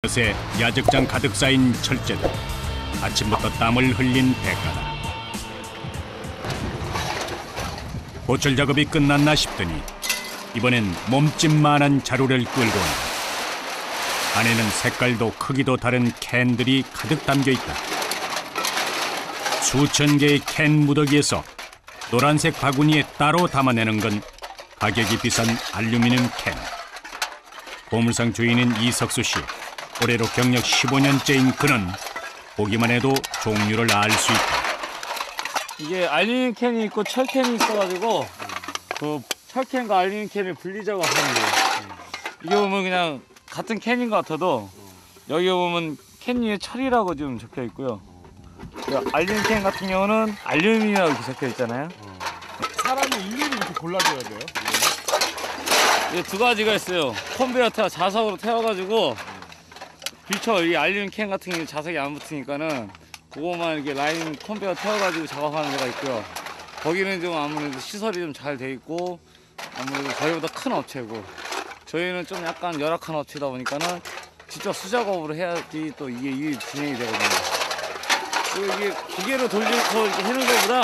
그새 야적장 가득 쌓인 철제들. 아침부터 땀을 흘린 대가다. 보철 작업이 끝났나 싶더니 이번엔 몸집만한 자루를 끌고 온다. 안에는 색깔도 크기도 다른 캔들이 가득 담겨 있다. 수천 개의 캔 무더기에서 노란색 바구니에 따로 담아내는 건 가격이 비싼 알루미늄 캔. 보물상 주인인 이석수 씨. 올해로 경력 15년째인 그는 보기만 해도 종류를 알 수 있다. 이게 알루미늄 캔이 있고 철 캔이 있어가지고 그 철 캔과 알루미늄 캔을 분리작업 하는 거예요. 이게 보면 그냥 같은 캔인 것 같아도 여기 보면 캔 위에 철이라고 좀 적혀 있고요. 알루미늄 캔 같은 경우는 알루미늄이라고 이렇게 적혀 있잖아요. 사람이 일일이 이렇게 골라줘야 돼요? 이게 두 가지가 있어요. 컨베이어 자석으로 태워가지고 비춰. 이 알루미늄 캔 같은 경우 자석이 안 붙으니까는 그거만 이렇게 라인 컨베이어 태워가지고 작업하는 데가 있고요. 거기는 좀 아무래도 시설이 좀 잘 돼 있고 아무래도 저희보다 큰 업체고 저희는 좀 약간 열악한 업체다 보니까는 직접 수작업으로 해야지 또 이게 진행이 되거든요. 그리고 이게 기계로 돌려서 이렇게 해는 것보다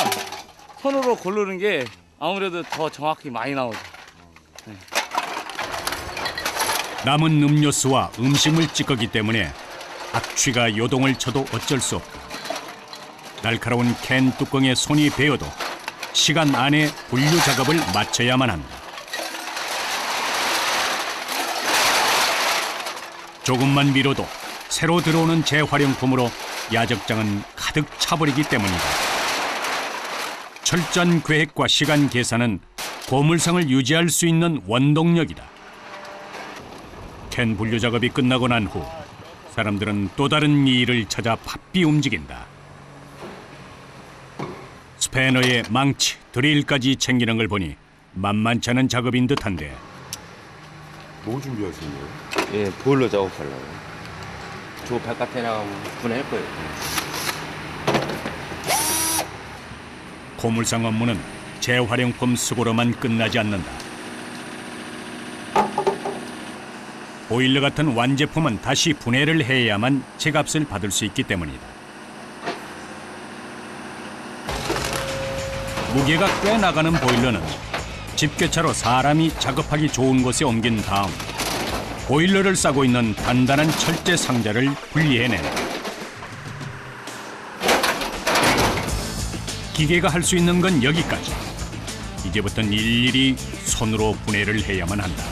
손으로 고르는 게 아무래도 더 정확히 많이 나오죠. 네. 남은 음료수와 음식물 찌꺼기 때문에 악취가 요동을 쳐도 어쩔 수 없다. 날카로운 캔 뚜껑에 손이 베어도 시간 안에 분류 작업을 마쳐야만 한다. 조금만 미뤄도 새로 들어오는 재활용품으로 야적장은 가득 차버리기 때문이다. 철저한 계획과 시간 계산은 보물상을 유지할 수 있는 원동력이다. 캔 분류 작업이 끝나고 난 후 사람들은 또 다른 일을 찾아 바삐 움직인다. 스패너에 망치, 드릴까지 챙기는 걸 보니 만만치 않은 작업인 듯한데. 뭐 준비하시는 거예요? 예, 보일러 작업하려고. 저 바깥에 나가면 분해할 거예요. 보물상 업무는 재활용품 수거로만 끝나지 않는다. 보일러 같은 완제품은 다시 분해를 해야만 제값을 받을 수 있기 때문이다. 무게가 꽤 나가는 보일러는 집게차로 사람이 작업하기 좋은 곳에 옮긴 다음 보일러를 싸고 있는 단단한 철제 상자를 분리해낸다. 기계가 할 수 있는 건 여기까지. 이제부터는 일일이 손으로 분해를 해야만 한다.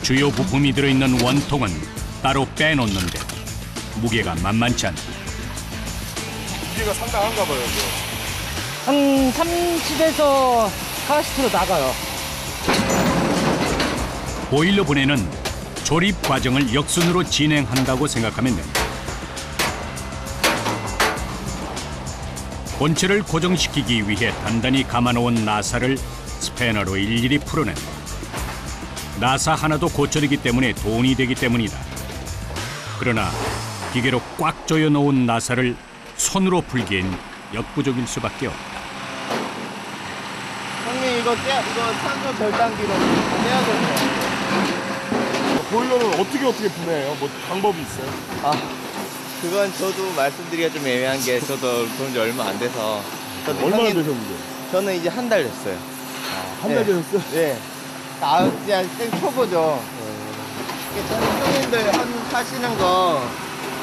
주요 부품이 들어있는 원통은 따로 빼놓는데 무게가 만만치 않다. 무게가 상당한가 봐요. 한 30에서 40kg 나가요. 보일러 분해는 조립 과정을 역순으로 진행한다고 생각하면 된다. 본체를 고정시키기 위해 단단히 감아놓은 나사를 스패너로 일일이 풀어낸다. 나사 하나도 고철이기 때문에 돈이 되기 때문이다. 그러나 기계로 꽉 조여 놓은 나사를 손으로 풀기엔 역부족일 수밖에 없다. 형님 이거 산소 절단기로 떼야겠네요. 보일러는 어떻게 분해해요? 뭐 방법이 있어요? 그건 저도 말씀드리기가 좀 애매한 게 저도 그런 지 얼마 안 돼서. 얼마나 되셨는데? 저는 이제 한 달 됐어요. 한 달 되셨어요? 네. 그냥 생 초보죠. 저는 형님들 하시는 거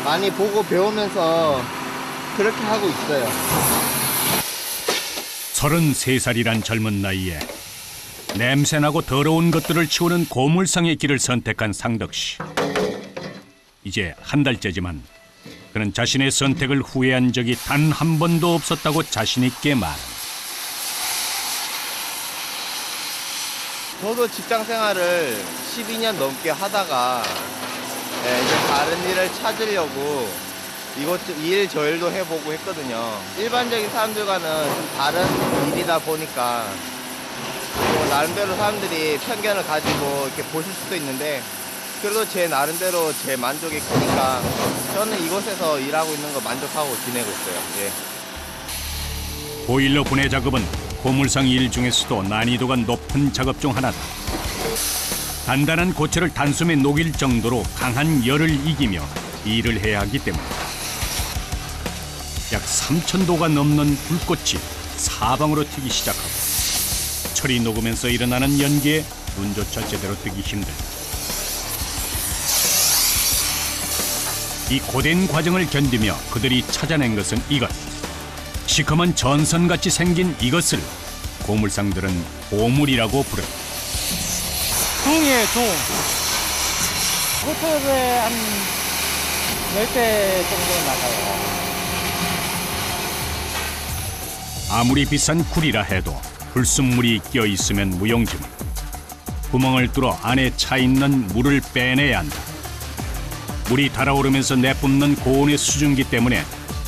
많이 보고 배우면서 그렇게 하고 있어요. 33살이란 젊은 나이에 냄새나고 더러운 것들을 치우는 고물상의 길을 선택한 상덕 씨. 이제 한 달째지만 그는 자신의 선택을 후회한 적이 단 한 번도 없었다고 자신 있게 말한다. 저도 직장 생활을 12년 넘게 하다가 이제 다른 일을 찾으려고 이 일 저 일도 해보고 했거든요. 일반적인 사람들과는 좀 다른 일이다 보니까 뭐 나름대로 사람들이 편견을 가지고 이렇게 보실 수도 있는데 그래도 제 나름대로 제 만족이 크니까 저는 이곳에서 일하고 있는 거 만족하고 지내고 있어요. 예. 보일러 분해 작업은 고물상 일 중에서도 난이도가 높은 작업 중 하나다. 단단한 고철을 단숨에 녹일 정도로 강한 열을 이기며 일을 해야 하기 때문에 약 3,000도가 넘는 불꽃이 사방으로 튀기 시작하고 철이 녹으면서 일어나는 연기에 눈조차 제대로 뜨기 힘들다. 이 고된 과정을 견디며 그들이 찾아낸 것은 이것. 시커먼 전선같이 생긴 이것을 고물상들은 보물이라고 부른다. 종이에요, 종. 호텔에 한 10대 정도 나가요. 아무리 비싼 굴이라 해도 불순물이 껴 있으면 무용지물. 구멍을 뚫어 안에 차 있는 물을 빼내야 한다. 물이 달아오르면서 내뿜는 고온의 수증기 때문에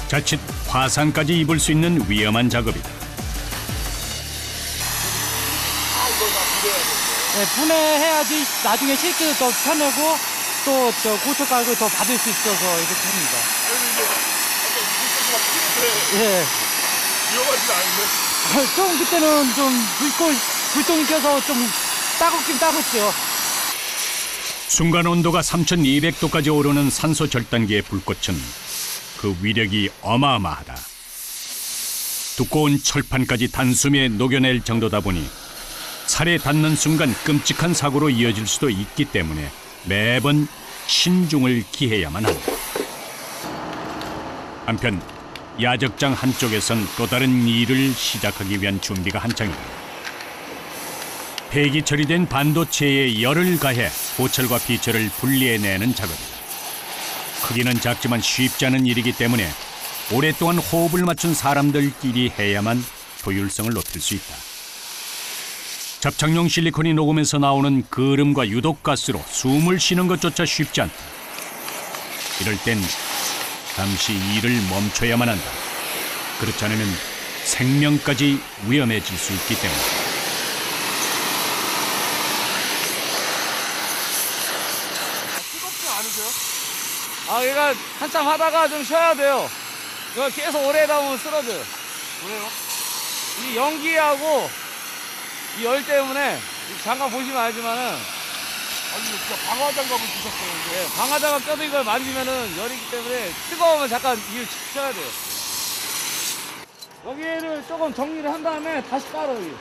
자칫 화상까지 입을 수 있는 위험한 작업이다. 네, 분해해야지 나중에 실기도 더 편하고 또 저 고철 가격을 더 받을 수 있어서 이렇게 합니다. 예. 위험하진 않은데. 좀 그때는 좀 불똥이 껴서 좀 따갑긴 따갑죠. 순간 온도가 3,200도까지 오르는 산소 절단기의 불꽃은 그 위력이 어마어마하다. 두꺼운 철판까지 단숨에 녹여낼 정도다 보니 살에 닿는 순간 끔찍한 사고로 이어질 수도 있기 때문에 매번 신중을 기해야만 한다. 한편 야적장 한쪽에선 또 다른 일을 시작하기 위한 준비가 한창이다. 폐기 처리된 반도체에 열을 가해 고철과 비철을 분리해내는 작업이다. 크기는 작지만 쉽지 않은 일이기 때문에 오랫동안 호흡을 맞춘 사람들끼리 해야만 효율성을 높일 수 있다. 접착용 실리콘이 녹으면서 나오는 거름과 유독가스로 숨을 쉬는 것조차 쉽지 않다. 이럴 땐 잠시 일을 멈춰야만 한다. 그렇지 않으면 생명까지 위험해질 수 있기 때문이다. 얘가 한참 하다가 좀 쉬어야 돼요. 이거 계속 오래 하다 보면 쓰러져요. 그래요? 이 연기하고 이 열 때문에 잠깐 보시면 알지만은 아니 진짜 방화장갑을 주셨어요. 이거. 예, 방화장갑 껴도 이걸 만지면은 열이기 때문에 뜨거우면 잠깐 이를 쉬어야 돼요. 여기를 조금 정리를 한 다음에 다시 깔아요. 여기.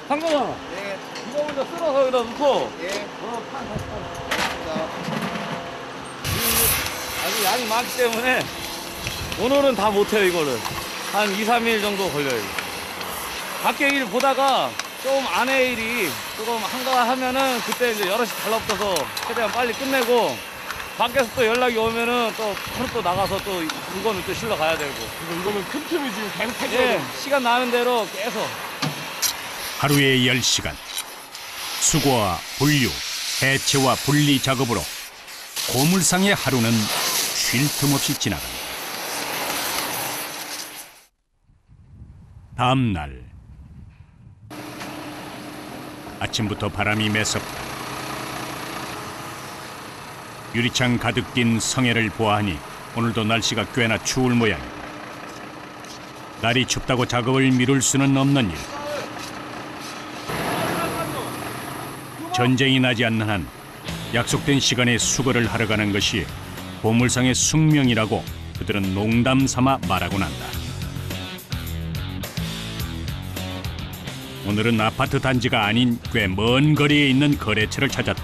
상관아. 예, 이거 먼저 쓸어서 여기다 넣고 예. 판 다시 깔아. 아주 양이 많기 때문에 오늘은 다 못해요. 이거를 한 2, 3일 정도 걸려요. 밖에 일 보다가 좀 안에 일이 조금 한가하면은 그때 이제 여럿이 달라붙어서 최대한 빨리 끝내고 밖에서 또 연락이 오면은 또 바로 또 나가서 또 물건을 또 실러 가야 되고. 그래서 이거는 큰 틈이 지금 계속 해줘야 예, 돼요. 시간 나는 대로 계속. 하루에 10시간. 수거와 분류, 해체와 분리 작업으로 고물상의 하루는 쉴 틈 없이 지나간다. 다음 날 아침부터 바람이 매섭다. 유리창 가득 낀 성에를 보아하니 오늘도 날씨가 꽤나 추울 모양이다. 날이 춥다고 작업을 미룰 수는 없는 일. 전쟁이 나지 않는 한 약속된 시간에 수거를 하러 가는 것이 보물상의 숙명이라고 그들은 농담 삼아 말하곤 한다. 오늘은 아파트 단지가 아닌 꽤 먼 거리에 있는 거래처를 찾았다.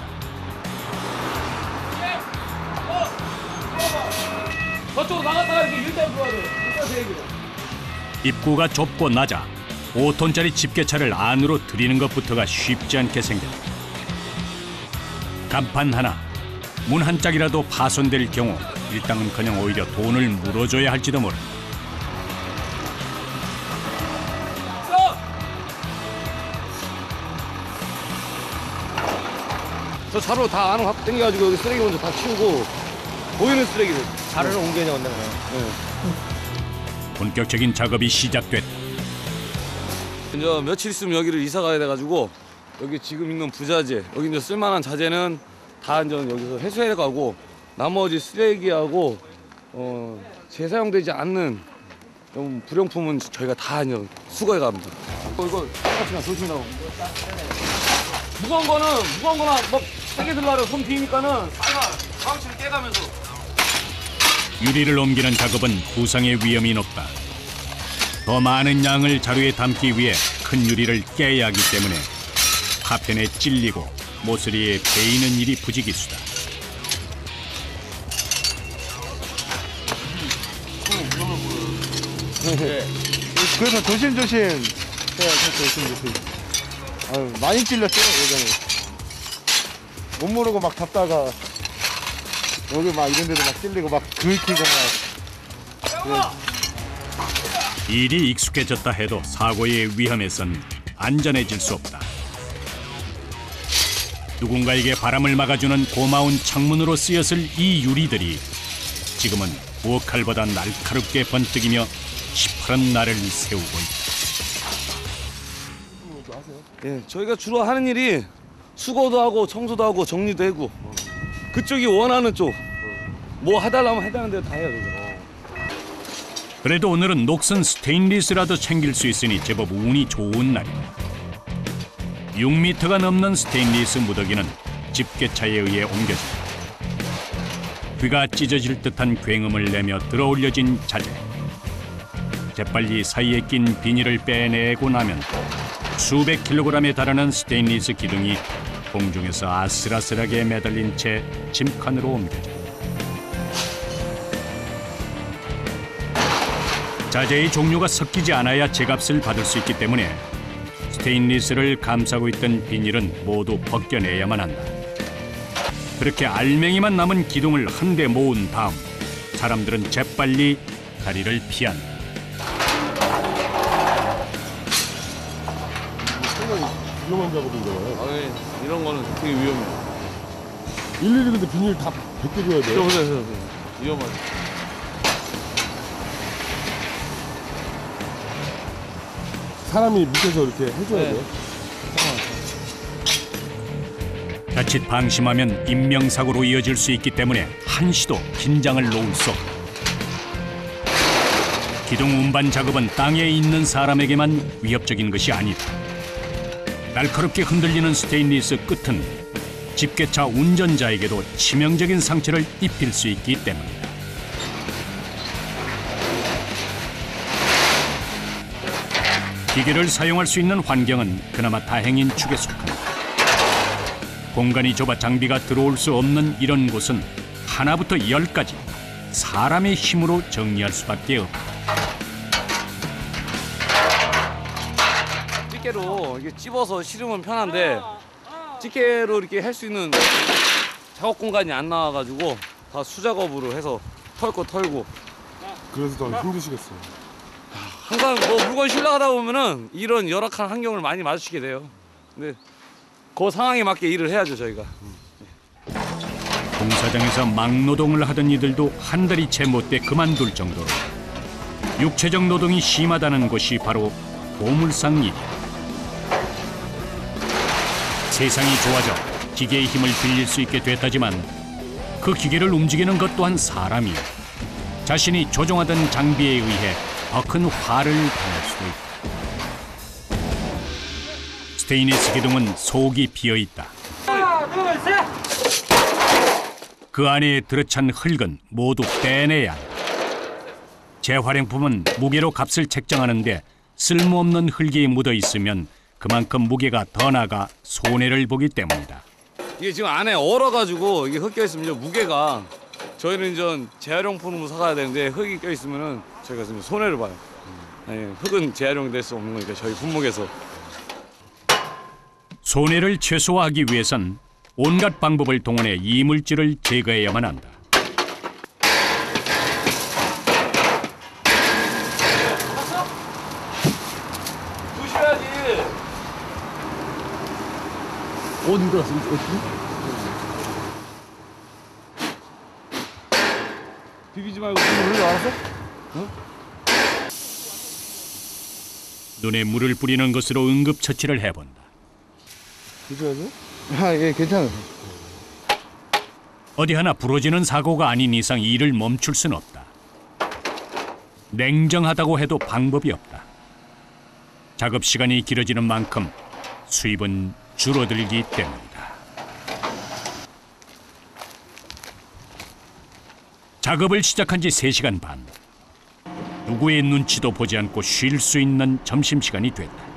저쪽으로 나갔다가 이렇게 일단 들어와야 돼요. 일단 대기로. 입구가 좁고 낮아 5톤짜리 집게차를 안으로 들이는 것부터가 쉽지 않게 생겼다. 간판 하나, 문 한 짝이라도 파손될 경우 일당은커녕 오히려 돈을 물어줘야 할지도 모른다. 저 차로 다 안으로 갖고 당겨가지고 여기 쓰레기 먼저 다 치우고 보이는 쓰레기를. 자르러 옮겨냐 온다 그래요. 본격적인 작업이 시작됐다. 이제 며칠 있으면 여기를 이사 가야 돼가지고 여기 지금 있는 부자재, 여기 이제 쓸만한 자재는 다 이제 여기서 회수해 가고 나머지 쓰레기하고 재사용되지 않는 좀 불용품은 저희가 다 이제 수거해 갑니다. 이거 똑같이 조심하고. 무거운 거나 막 세게 들라고 손 비니까는 방치를 깨가면서. 유리를 옮기는 작업은 부상의 위험이 높다. 더 많은 양을 자루에 담기 위해 큰 유리를 깨야 하기 때문에 파편에 찔리고 모서리에 베이는 일이 부지기수다. 그래서 조심조심 해야 조심조심. 아유, 많이 찔렸죠 예전에. 못 모르고 막 잡다가 여기 막 이런 데도 막 찔리고 막 긁히고 막. 일이 익숙해졌다 해도 사고의 위험에선 안전해질 수 없다. 누군가에게 바람을 막아주는 고마운 창문으로 쓰였을 이 유리들이 지금은 부엌칼보다 날카롭게 번뜩이며 시퍼런 날을 세우고 있다. 예, 저희가 주로 하는 일이 수거도 하고 청소도 하고 정리도 하고 그쪽이 원하는 쪽 뭐 해달라면 해달라는 대로 다 해요. 그래도 오늘은 녹슨 스테인리스라도 챙길 수 있으니 제법 운이 좋은 날이다. 6m가 넘는 스테인리스 무더기는 집게차에 의해 옮겨진다. 귀가 찢어질 듯한 굉음을 내며 들어올려진 자재. 재빨리 사이에 낀 비닐을 빼내고 나면 수백 킬로그램에 달하는 스테인리스 기둥이 공중에서 아슬아슬하게 매달린 채 짐칸으로 옮겨진다. 자재의 종류가 섞이지 않아야 제값을 받을 수 있기 때문에 스테인리스를 감싸고 있던 비닐은 모두 벗겨내야만 한다. 그렇게 알맹이만 남은 기둥을 한데 모은 다음 사람들은 재빨리 다리를 피한다. 상당히 위험한 작업인가요? 아, 이런 거는 되게 위험해요. 일일이 근데 비닐 다 벗겨줘야 돼요? 그래서 위험하죠. 사람이 밑에서 이렇게 해줘야 돼요? 자칫 방심하면 인명사고로 이어질 수 있기 때문에 한시도 긴장을 놓을 수 없다. 기둥 운반 작업은 땅에 있는 사람에게만 위협적인 것이 아니다. 날카롭게 흔들리는 스테인리스 끝은 집게차 운전자에게도 치명적인 상처를 입힐 수 있기 때문이다. 기계를 사용할 수 있는 환경은 그나마 다행인 축에 속한다. 공간이 좁아 장비가 들어올 수 없는 이런 곳은 하나부터 10까지 사람의 힘으로 정리할 수밖에 없다. 집게로 이렇게 찝어서 실으면 편한데 집게로 이렇게 할 수 있는 작업 공간이 안 나와가지고 다 수작업으로 해서 털 거 털고. 그래서 더 힘드시겠어요. 항상 뭐 물건 실려가다 보면은 이런 열악한 환경을 많이 마주치게 돼요. 근데 그 상황에 맞게 일을 해야죠 저희가. 공사장에서 막노동을 하던 이들도 한 달이 채 못돼 그만둘 정도로 육체적 노동이 심하다는 것이 바로 보물상 일이다. 세상이 좋아져 기계의 힘을 빌릴 수 있게 됐다지만 그 기계를 움직이는 것 또한 사람이요. 자신이 조종하던 장비에 의해 더 큰 화를 당할 수도 있다. 스테인리스 기둥은 속이 비어있다. 그 안에 들어찬 흙은 모두 빼내야 한다. 재활용품은 무게로 값을 책정하는데 쓸모없는 흙이 묻어있으면 그만큼 무게가 더 나가 손해를 보기 때문이다. 이게 지금 안에 얼어가지고 이게 흙 껴있으면 무게가 저희는 이제 재활용품으로 사가야 되는데 흙이 껴있으면은 저희가 지금 손해를 봐요. 아니, 흙은 재활용될 수 없는 거니까 저희 품목에서. 손해를 최소화하기 위해선 온갖 방법을 동원해 이물질을 제거해야만 한다. 조심해야지. 어디 들어갔어? 어디? 비비지 말고 물을 흘려 알았어? 눈에 물을 뿌리는 것으로 응급처치를 해본다. 드셔야죠? 아, 예, 괜찮아요. 어디 하나 부러지는 사고가 아닌 이상 일을 멈출 순 없다. 냉정하다고 해도 방법이 없다. 작업 시간이 길어지는 만큼 수입은 줄어들기 때문이다. 작업을 시작한 지 3시간 반. 누구의 눈치도 보지 않고 쉴 수 있는 점심시간이 됐다.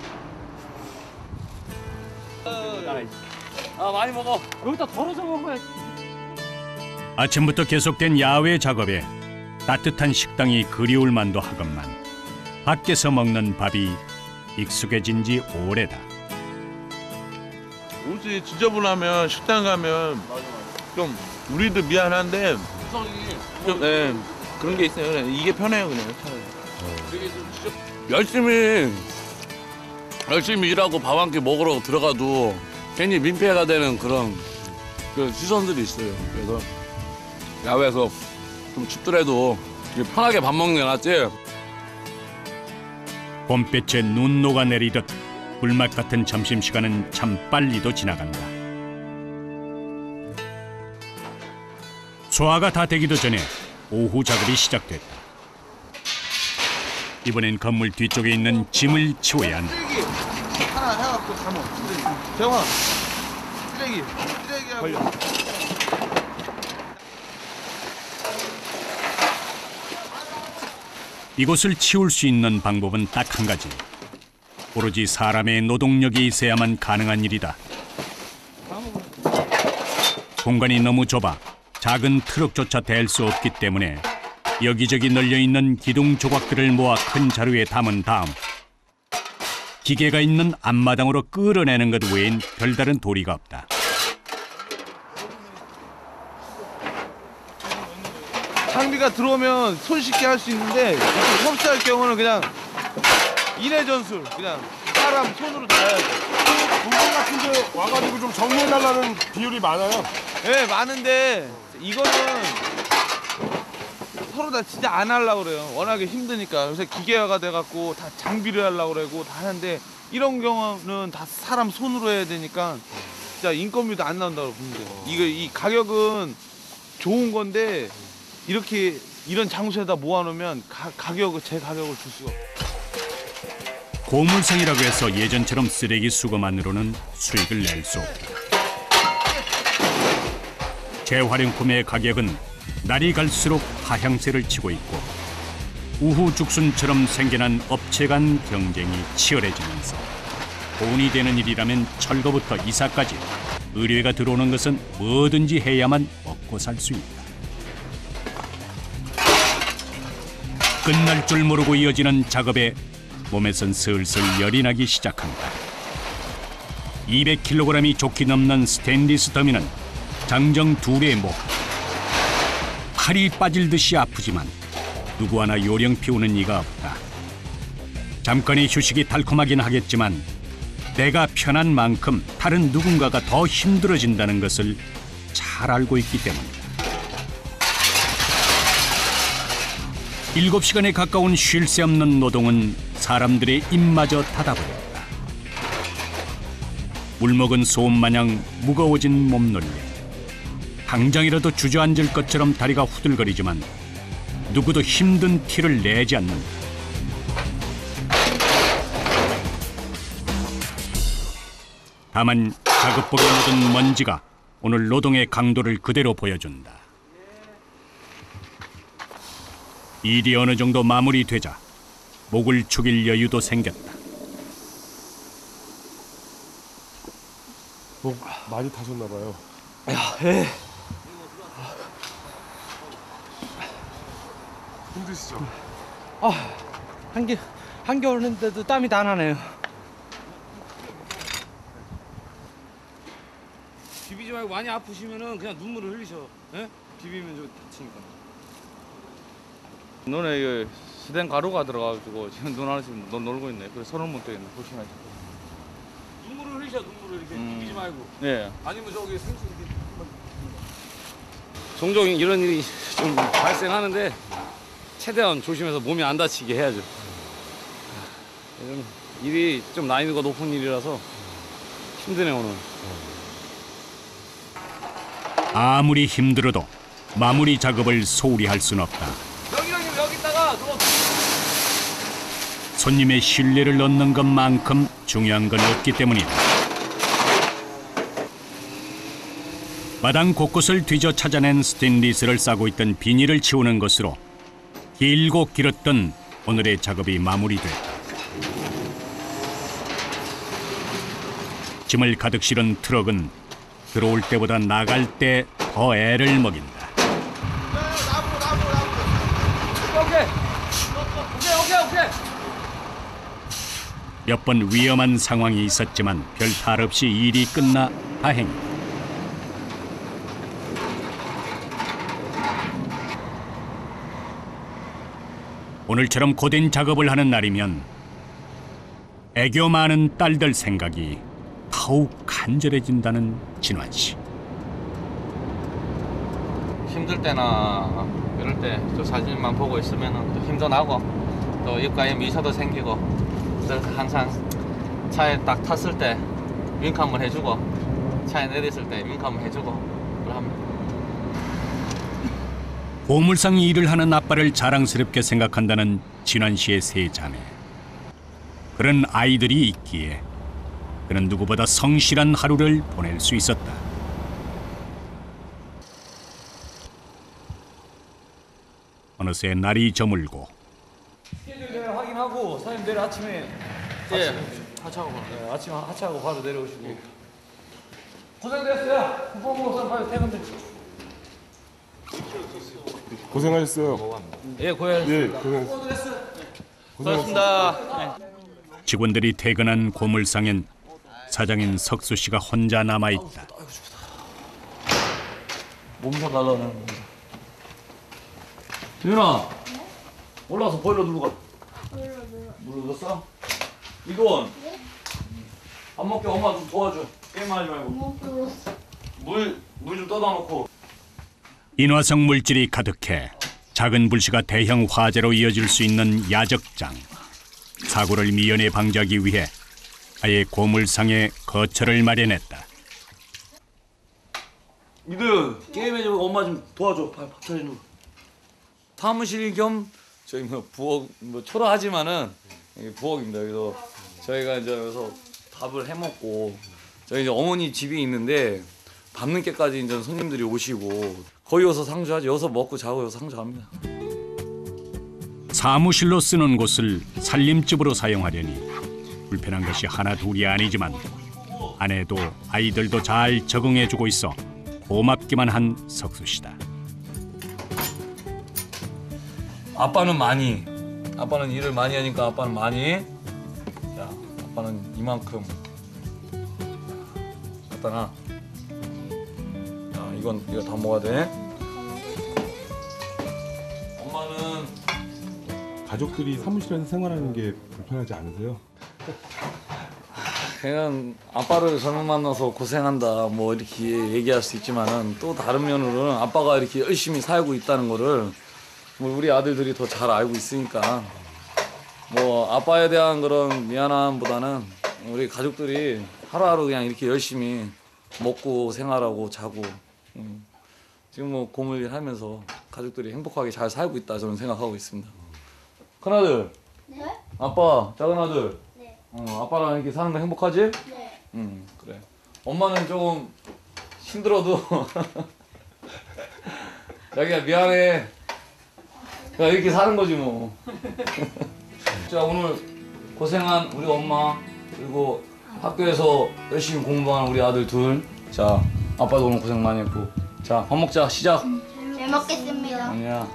아 많이 먹어. 여기다 덜어서 먹어야지. 아침부터 계속된 야외 작업에 따뜻한 식당이 그리울 만도 하건만 밖에서 먹는 밥이 익숙해진 지 오래다. 옷이 지저분하면 식당 가면 좀 우리도 미안한데 좀 그런 게 있어요. 그냥 이게 편해요 그냥 차라리. 열심히 일하고 밥 한 끼 먹으러 들어가도 괜히 민폐가 되는 그런 그 시선들이 있어요. 그래서 야외에서 좀 춥더라도 편하게 밥 먹는 게 낫지. 봄볕에 눈 녹아내리듯 불맛 같은 점심시간은 참 빨리도 지나간다. 소화가 다 되기도 전에 오후 작업이 시작됐다. 이번엔 건물 뒤쪽에 있는 짐을 치워야 한다. 하나 해갖고 담아. 재영아, 쓰레기 걸려. 이곳을 치울 수 있는 방법은 딱 한 가지. 오로지 사람의 노동력이 있어야만 가능한 일이다. 공간이 너무 좁아 작은 트럭조차 댈 수 없기 때문에 여기저기 널려있는 기둥 조각들을 모아 큰 자루에 담은 다음 기계가 있는 앞마당으로 끌어내는 것 외엔 별다른 도리가 없다. 장비가 들어오면 손쉽게 할 수 있는데 협조할 경우는 그냥 인해전술 그냥 사람 손으로 다 해야 돼. 공장 같은 데 와가지고 좀 정리해달라는 비율이 많아요. 네 많은데 이거는 서로 다 진짜 안 하려고 그래요. 워낙에 힘드니까 요새 기계화가 돼갖고 다 장비를 하려고 그러고 다 하는데 이런 경우는 다 사람 손으로 해야 되니까 진짜 인건비도 안 나온다고 보면 돼요. 이 가격은 좋은 건데 이렇게 이런 장소에다 모아놓으면 제 가격을 줄 수가 없어요. 고물상이라고 해서 예전처럼 쓰레기 수거만으로는 수익을 낼 수 없다. 재활용품의 가격은 날이 갈수록 하향세를 치고 있고 우후죽순처럼 생겨난 업체 간 경쟁이 치열해지면서 돈이 되는 일이라면 철거부터 이사까지 의뢰가 들어오는 것은 뭐든지 해야만 먹고 살 수 있다. 끝날 줄 모르고 이어지는 작업에 몸에선 슬슬 열이 나기 시작한다. 200kg이 좋게 넘는 스테인리스 더미는 장정 둘의 목. 팔이 빠질 듯이 아프지만 누구 하나 요령 피우는 이가 없다. 잠깐의 휴식이 달콤하긴 하겠지만 내가 편한 만큼 다른 누군가가 더 힘들어진다는 것을 잘 알고 있기 때문이다. 7시간에 가까운 쉴 새 없는 노동은 사람들의 입마저 닫아버렸다. 물먹은 소음마냥 무거워진 몸놀림. 당장이라도 주저앉을 것처럼 다리가 후들거리지만 누구도 힘든 티를 내지 않는다. 다만 작업복에 묻은 먼지가 오늘 노동의 강도를 그대로 보여준다. 일이 어느 정도 마무리되자 목을 축일 여유도 생겼다. 뭐 많이 타셨나 봐요. 힘드시죠? 한겨울 했는데도 땀이 다 나네요. 비비지 말고 많이 아프시면은 그냥 눈물을 흘리셔. 예? 비비면 좀 다치니까. 눈에 이거 스텐 가루가 들어가가지고 지금 눈 하나씩 놀고 있네. 그래서 손을 못 대겠네. 조심하세요. 눈물을 흘리셔. 눈물을 이렇게 비비지 말고. 네. 아니면 저기 생수 이렇게. 종종 이런 일이 좀 발생하는데 최대한 조심해서 몸이 안 다치게 해야죠. 일이 좀 난이도가 높은 일이라서 힘드네 오늘. 아무리 힘들어도 마무리 작업을 소홀히 할 수는 없다. 손님의 신뢰를 얻는 것만큼 중요한 건 없기 때문이다. 마당 곳곳을 뒤져 찾아낸 스테인리스를 싸고 있던 비닐을 치우는 것으로 길고 길었던 오늘의 작업이 마무리됐다. 짐을 가득 실은 트럭은 들어올 때보다 나갈 때 더 애를 먹인다. 몇 번 위험한 상황이 있었지만 별 탈 없이 일이 끝나 다행이다. 오늘처럼 고된 작업을 하는 날이면 애교 많은 딸들 생각이 더욱 간절해진다는 진환 씨. 힘들 때나 이럴 때 저 사진만 보고 있으면 또 힘도 나고 또 입가에 미소도 생기고 그래서 항상 차에 딱 탔을 때 윙크 한번 해주고 차에 내렸을 때 윙크 한번 해주고 그럽니다. 보물상 일을 하는 아빠를 자랑스럽게 생각한다는 진환 씨의 세 자매. 그런 아이들이 있기에 그는 누구보다 성실한 하루를 보낼 수 있었다. 어느새 날이 저물고 스케줄 내일 확인하고 사장님 내일 아침에 하차하고 바로 내려오시고 고생됐어요. 국밥 먹어서 빨리 퇴근돼. 고생하셨어요. 예, 고생했어요. 예, 고생하셨습니다. 직원들이 퇴근한 고물상엔 사장인 석수 씨가 혼자 남아 있다. 몸서 달라는 거. 유나, 올라와서 보일러 누르고 가. 눌렀어? 이건 밥 먹게 엄마 좀 도와줘. 게임하지 말고. 물 좀 떠다 놓고. 인화성 물질이 가득해 작은 불씨가 대형 화재로 이어질 수 있는 야적장. 사고를 미연에 방지하기 위해 아예 고물상에 거처를 마련했다. 니들 게임해줘. 엄마 좀 도와줘. 밥 차리는 거. 사무실 겸 저희 뭐 부엌 뭐 초라하지만은 이게 부엌입니다. 그래서 저희가 이제 여기서 밥을 해 먹고 저희 이제 어머니 집이 있는데 밤늦게까지 이제 손님들이 오시고 거기 와서 상주하지. 여기서 먹고 자고 여기서 상주합니다. 사무실로 쓰는 곳을 살림집으로 사용하려니 불편한 것이 하나 둘이 아니지만 아내도 아이들도 잘 적응해주고 있어 고맙기만 한 석수 씨다. 아빠는 많이. 아빠는 일을 많이 하니까 아빠는 많이. 야, 아빠는 이만큼 갖다 놔. 야, 이거 다 먹어야 돼. 엄마는 가족들이 사무실에서 생활하는 게 불편하지 않으세요? 그냥 아빠를 잘못 만나서 고생한다 뭐 이렇게 얘기할 수 있지만은 또 다른 면으로는 아빠가 이렇게 열심히 살고 있다는 거를 뭐 우리 아들들이 더 잘 알고 있으니까 뭐 아빠에 대한 그런 미안함보다는 우리 가족들이 하루하루 그냥 이렇게 열심히 먹고 생활하고 자고 지금 뭐 고물 하면서 가족들이 행복하게 잘 살고 있다 저는 생각하고 있습니다. 큰아들. 네? 아빠, 작은 아들. 네. 아빠랑 이렇게 사는 거 행복하지? 네. 그래. 엄마는 조금 힘들어도 자기야 미안해. 그냥 이렇게 사는 거지 뭐. 자, 오늘 고생한 우리 엄마 그리고 학교에서 열심히 공부한 우리 아들 둘. 자, 아빠도 오늘 고생 많이 했고. 자, 밥 먹자. 시작. 잘 먹겠습니다. 아니야.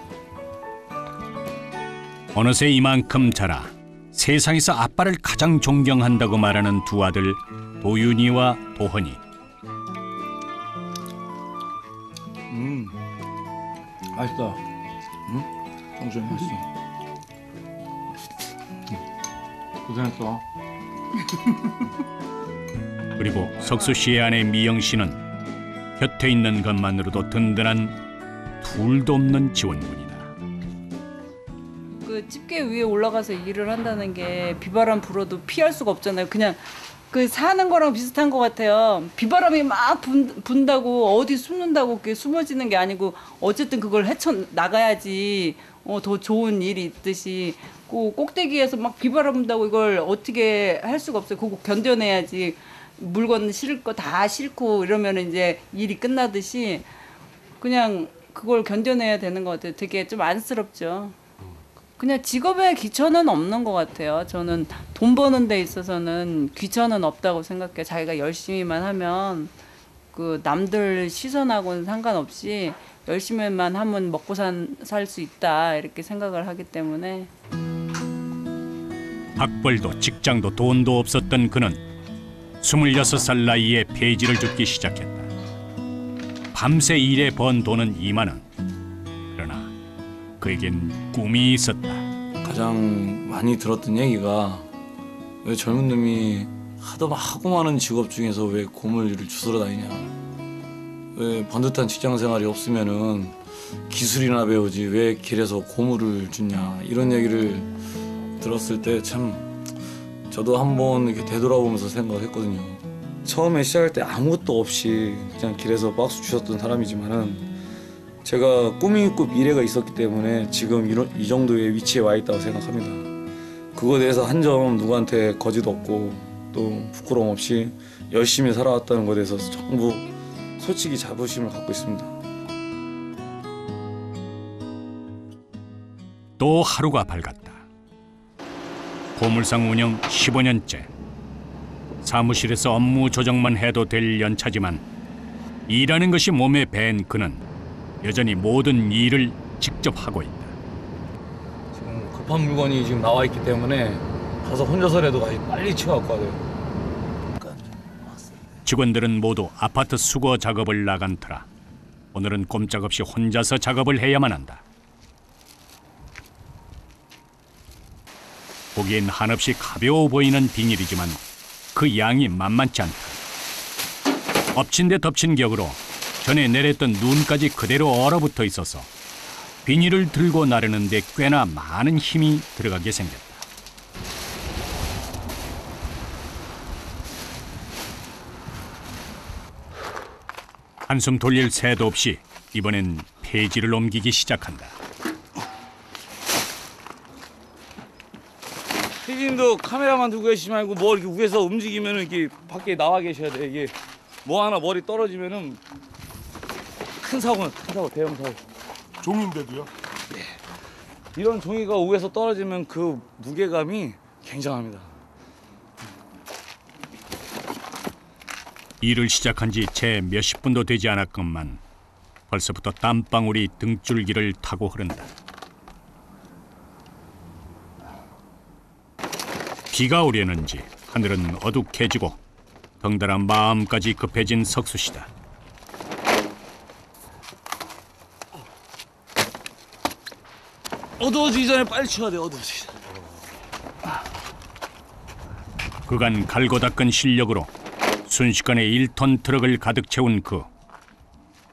어느새 이만큼 자라 세상에서 아빠를 가장 존경한다고 말하는 두 아들 도윤이와 도헌이. 맛있다. 정수야 맛있어. 고생했어. 그리고 석수 씨의 아내 미영 씨는 곁에 있는 것만으로도 든든한 둘도 없는 지원군이다. 그 집게 위에 올라가서 일을 한다는 게 비바람 불어도 피할 수가 없잖아요. 그냥 그 사는 거랑 비슷한 것 같아요. 비바람이 막 분다고 어디 숨는다고 그게 숨어지는 게 아니고 어쨌든 그걸 헤쳐 나가야지 더 좋은 일이 있듯이 그 꼭대기에서 막 비바람 분다고 이걸 어떻게 할 수가 없어요. 그거 견뎌내야지. 물건 실을 거 다 싣고 이러면 이제 일이 끝나듯이 그냥 그걸 견뎌내야 되는 것 같아요. 되게 좀 안쓰럽죠. 그냥 직업에 귀천은 없는 것 같아요. 저는 돈 버는 데 있어서는 귀천은 없다고 생각해요. 자기가 열심히만 하면 그 남들 시선하고는 상관없이 열심히만 하면 먹고 살 수 있다 이렇게 생각을 하기 때문에. 학벌도 직장도 돈도 없었던 그는 26살 나이에 폐지를 줍기 시작했다. 밤새 일해 번 돈은 2만 원. 그러나 그에겐 꿈이 있었다. 가장 많이 들었던 얘기가 왜 젊은 놈이 하고 많은 직업 중에서 왜 고물일을 주스러 다니냐. 왜 번듯한 직장 생활이 없으면은 기술이나 배우지 왜 길에서 고물을 주냐. 이런 얘기를 들었을 때 참 저도 한번 이렇게 되돌아보면서 생각을 했거든요. 처음에 시작할 때 아무것도 없이 그냥 길에서 박수 주셨던 사람이지만은 제가 꿈이 있고 미래가 있었기 때문에 지금 이 정도의 위치에 와 있다고 생각합니다. 그거에 대해서 한 점 누구한테 거짓 없고 또 부끄러움 없이 열심히 살아왔다는 것에 대해서 전부 솔직히 자부심을 갖고 있습니다. 또 하루가 밝았다. 보물상 운영 15년째. 사무실에서 업무 조정만 해도 될 연차지만 일하는 것이 몸에 밴 그는 여전히 모든 일을 직접 하고 있다. 지금 급한 물건이 지금 나와 있기 때문에 가서 혼자서라도 빨리 치워갖고 와야 돼요. 직원들은 모두 아파트 수거 작업을 나간 터라 오늘은 꼼짝없이 혼자서 작업을 해야만 한다. 보기엔 한없이 가벼워 보이는 비닐이지만 그 양이 만만치 않다. 엎친 데 덮친 격으로 전에 내렸던 눈까지 그대로 얼어붙어 있어서 비닐을 들고 나르는 데 꽤나 많은 힘이 들어가게 생겼다. 한숨 돌릴 새도 없이 이번엔 폐지를 옮기기 시작한다. 피디님도 카메라만 들고 계시지 말고 뭐 이렇게 위에서 움직이면 이렇게 밖에 나와 계셔야 돼. 이게 뭐 하나 머리 떨어지면은 큰 사고, 대형 사고. 종인데도요? 네. 이런 종이가 위에서 떨어지면 그 무게감이 굉장합니다. 일을 시작한 지 채 몇십 분도 되지 않았건만 벌써부터 땀방울이 등줄기를 타고 흐른다. 비가 오려는지 하늘은 어둑해지고 덩달아 마음까지 급해진 석수 씨다. 어두워지기 전에 빨리 치워야 돼. 어두워지기 전에. 그간 갈고 닦은 실력으로 순식간에 1톤 트럭을 가득 채운 그.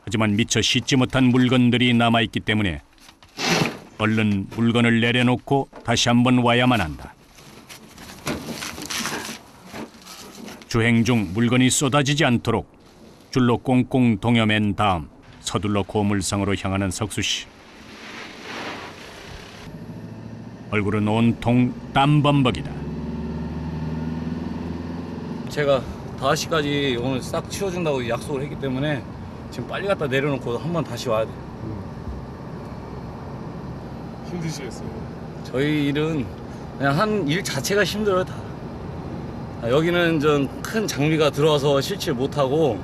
하지만 미처 씻지 못한 물건들이 남아있기 때문에 얼른 물건을 내려놓고 다시 한번 와야만 한다. 주행 중 물건이 쏟아지지 않도록 줄로 꽁꽁 동여맨 다음 서둘러 고물상으로 향하는 석수 씨. 얼굴은 온통 땀범벅이다. 제가 5시까지 오늘 싹 치워준다고 약속을 했기 때문에 지금 빨리 갖다 내려놓고 한번 다시 와야 돼. 힘드시겠어요? 저희 일은 그냥 한 일 자체가 힘들어요. 다. 여기는 좀 큰 장비가 들어와서 실질 못하고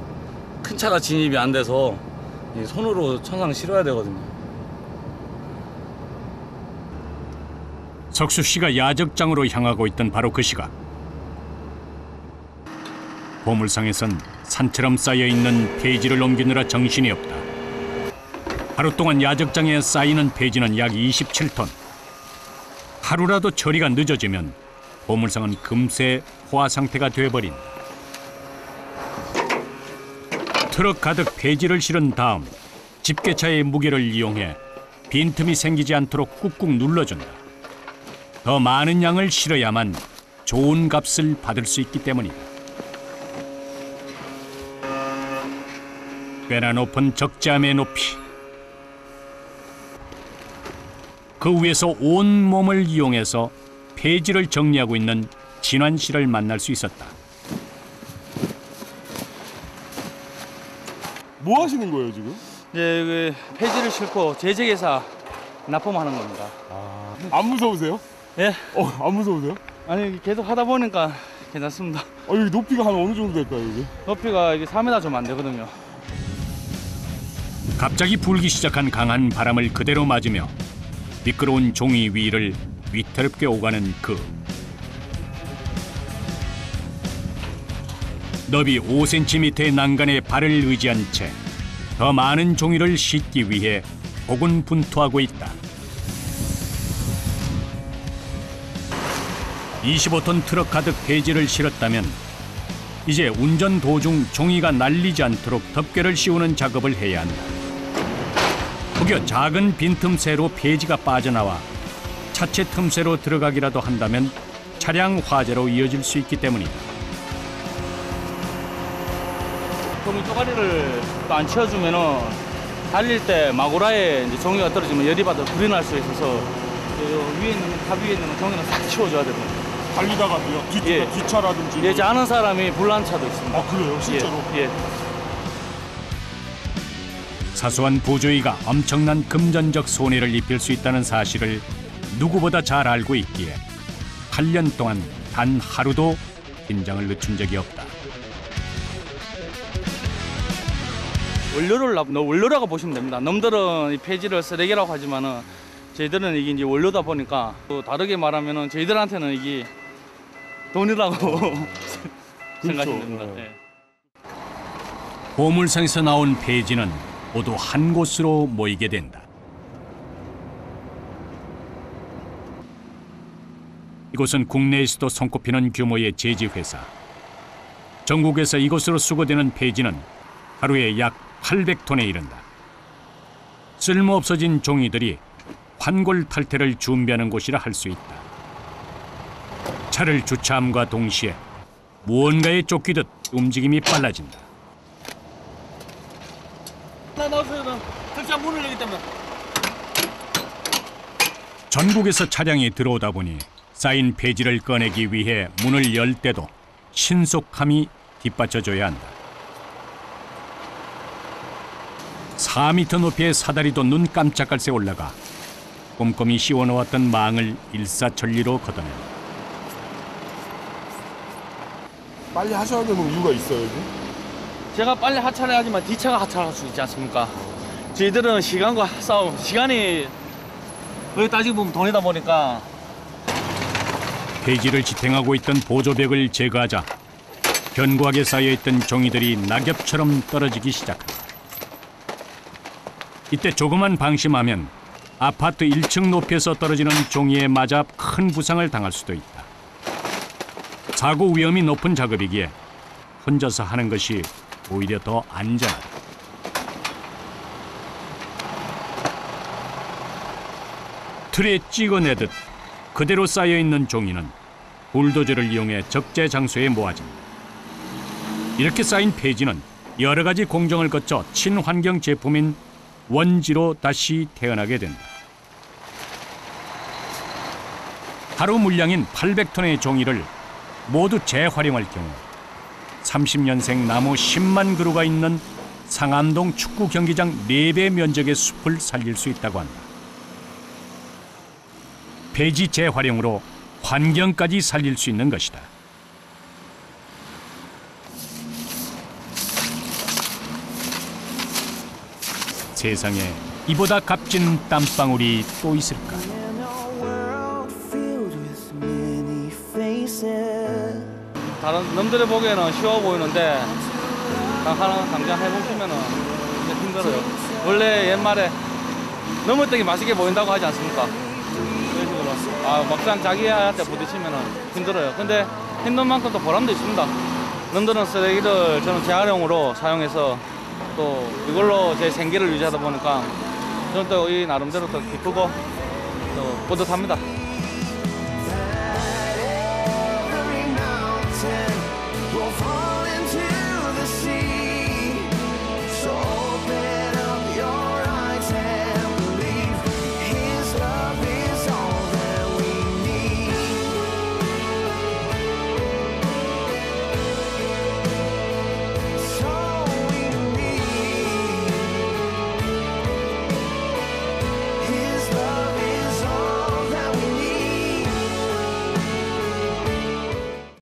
큰 차가 진입이 안 돼서 손으로 천상 실어야 되거든요. 석수 씨가 야적장으로 향하고 있던 바로 그 시각. 보물상에선 산처럼 쌓여있는 폐지를 옮기느라 정신이 없다. 하루 동안 야적장에 쌓이는 폐지는 약 27톤. 하루라도 처리가 늦어지면 보물상은 금세 포화 상태가 돼버린다. 트럭 가득 폐지를 실은 다음 집게차의 무게를 이용해 빈틈이 생기지 않도록 꾹꾹 눌러준다. 더 많은 양을 실어야만 좋은 값을 받을 수 있기 때문이다. 꽤나 높은 적재함의 높이. 그 위에서 온 몸을 이용해서 폐지를 정리하고 있는 진환 씨를 만날 수 있었다. 뭐 하시는 거예요 지금? 그 폐지를 싣고 제재회사 납품하는 겁니다. 안 무서우세요? 예? 안 무서우세요? 아니 계속 하다 보니까 괜찮습니다. 여기 높이가 한 어느 정도 될까요 여기? 높이가 이게 4m 좀 안 되거든요. 갑자기 불기 시작한 강한 바람을 그대로 맞으며 미끄러운 종이 위를 위태롭게 오가는 그 너비 5cm의 난간에 발을 의지한 채 더 많은 종이를 싣기 위해 고군분투하고 있다. 25톤 트럭 가득 폐지를 실었다면 이제 운전 도중 종이가 날리지 않도록 덮개를 씌우는 작업을 해야 한다. 혹여 작은 빈틈새로 폐지가 빠져나와 차체 틈새로 들어가기라도 한다면 차량 화재로 이어질 수 있기 때문이다. 종이 쪼가리를 또 안 치워주면은 달릴 때 마구라에 이제 종이가 떨어지면 열이 받아 불이 날 수 있어서 위에 있는 탑 위에 있는 종이는 싹 치워줘야 되거든요. 달리다가도요? 뒷차라든지. 예, 제 아는 사람이 불난 차도 있습니다. 아 그래요? 실제로? 예. 사소한 부조의가 엄청난 금전적 손해를 입힐 수 있다는 사실을 누구보다 잘 알고 있기에 8년 동안 단 하루도 긴장을 늦춘 적이 없다. 원료라고 보시면 됩니다. 남들은 이 폐지를 쓰레기라고 하지만은 저희들은 이게 이제 원료다 보니까 또 다르게 말하면은 저희들한테는 이게 돈이라고 생각하시면 됩니다. 네. 보물상에서 나온 폐지는 모두 한 곳으로 모이게 된다. 이곳은 국내에서도 손꼽히는 규모의 제지회사. 전국에서 이곳으로 수거되는 폐지는 하루에 약 800톤에 이른다. 쓸모없어진 종이들이 환골 탈태를 준비하는 곳이라 할 수 있다. 차를 주차함과 동시에 무언가에 쫓기듯 움직임이 빨라진다. 나오세요. 특차 문을 열기 때문에. 전국에서 차량이 들어오다 보니 쌓인 폐지를 꺼내기 위해 문을 열 때도 신속함이 뒷받쳐줘야 한다. 4m 높이의 사다리도 눈 깜짝할 새 올라가 꼼꼼히 씌워놓았던 망을 일사천리로 걷어낸다. 빨리 하셔야 되는 이유가 있어요 여기? 제가 빨리 하차를 해야지만 뒷차가 하차할 수 있지 않습니까? 저희들은 시간과 싸움, 시간이 거의 따지고 보면 돈이다 보니까 폐지를 지탱하고 있던 보조벽을 제거하자 견고하게 쌓여있던 종이들이 낙엽처럼 떨어지기 시작한다. 이때 조금만 방심하면 아파트 1층 높이에서 떨어지는 종이에 맞아 큰 부상을 당할 수도 있다. 사고 위험이 높은 작업이기에 혼자서 하는 것이 오히려 더 안전하다. 틀에 찍어내듯 그대로 쌓여있는 종이는 불도저를 이용해 적재 장소에 모아진다. 이렇게 쌓인 폐지는 여러 가지 공정을 거쳐 친환경 제품인 원지로 다시 태어나게 된다. 하루 물량인 800톤의 종이를 모두 재활용할 경우 30년생 나무 10만 그루가 있는 상암동 축구 경기장 4배 면적의 숲을 살릴 수 있다고 한다. 폐지 재활용으로 환경까지 살릴 수 있는 것이다. 세상에 이보다 값진 땀방울이 또 있을까? 다른 놈들이 보기에는 쉬워 보이는데 당장 해보시면은 힘들어요. 원래 옛말에 너무 되게 맛있게 보인다고 하지 않습니까? 이런 식으로 막상 자기한테 부딪히면은 힘들어요. 근데 힘든 만큼 또 보람도 있습니다. 놈들은 쓰레기를 저는 재활용으로 사용해서 또 이걸로 제 생계를 유지하다 보니까 저는 또 이 나름대로 또 기쁘고 또 뿌듯합니다.